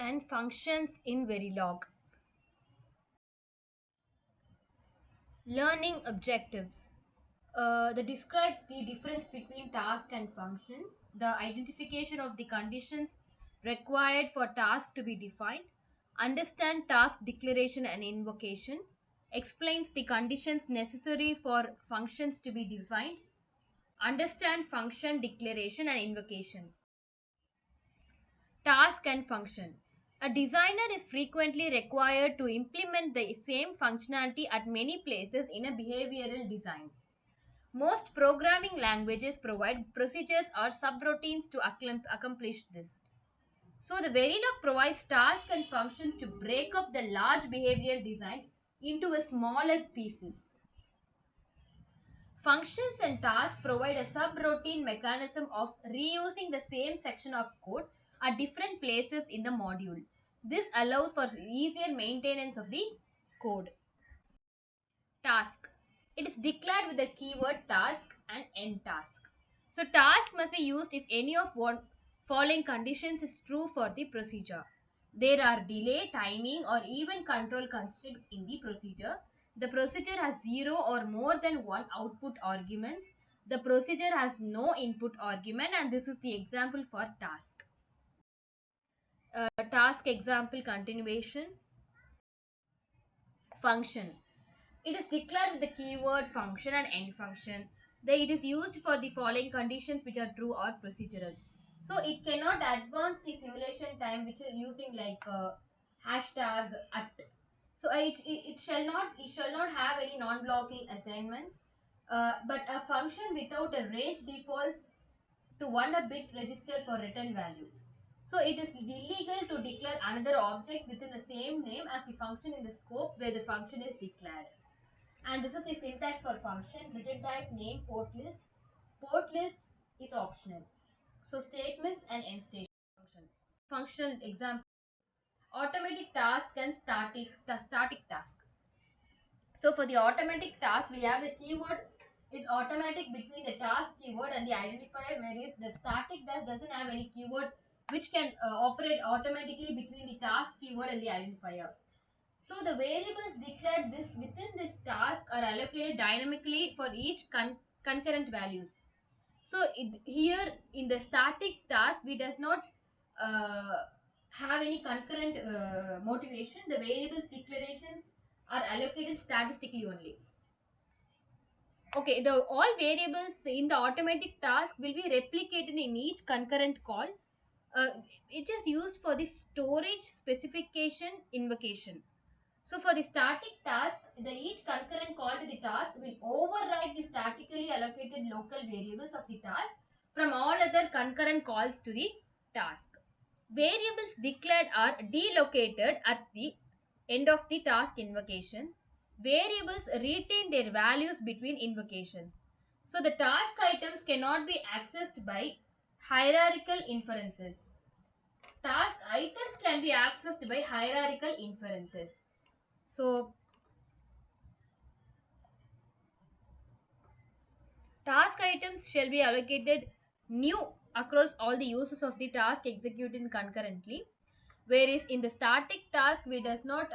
and functions in VERILOG. Learning objectives. That describes the difference between task and functions, the identification of the conditions required for task to be defined, understand task declaration and invocation, explains the conditions necessary for functions to be defined, understand function declaration and invocation. Task and function. A designer is frequently required to implement the same functionality at many places in a behavioral design. Most programming languages provide procedures or subroutines to accomplish this. So the Verilog provides tasks and functions to break up the large behavioral design into a smaller pieces. Functions and tasks provide a subroutine mechanism of reusing the same section of code at different places in the module. This allows for easier maintenance of the code. Task. It is declared with the keyword task and end task. So task must be used if any of one following conditions is true for the procedure. There are delay, timing or even control constraints in the procedure. The procedure has 0 or more than one output arguments. The procedure has no input argument, and this is the example for task. Task example continuation. Function. It is declared with the keyword function and end function. It is used for the following conditions which are true or procedural. So it cannot advance the simulation time which is using like hashtag at. So it shall not have any non-blocking assignments. But a function without a range defaults to 1 bit register for return value. So it is illegal to declare another object within the same name as the function in the scope where the function is declared. And this is the syntax for function. Return type name port list. Port list is optional. So statements and end station function. Functional example. Automatic task and static task. So for the automatic task, we have the keyword is automatic between the task keyword and the identifier, whereas the static task doesn't have any keyword which can operate automatically between the task keyword and the identifier. So the variables declared this within this task are allocated dynamically for each concurrent values. So here in the static task, we does not have any concurrent motivation. The variables declarations are allocated statistically only. Okay, the all variables in the automatic task will be replicated in each concurrent call. It is used for the storage specification invocation. So for the static task, each concurrent call to the task will override the statically allocated local variables of the task from all other concurrent calls to the task. Variables declared are delocated at the end of the task invocation. Variables retain their values between invocations. So the task items cannot be accessed by hierarchical inferences. Task items can be accessed by hierarchical inferences. So task items shall be allocated new across all the uses of the task executed concurrently, whereas in the static task we does not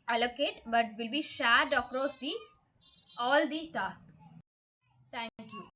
allocate but will be shared across the all the tasks. Thank you.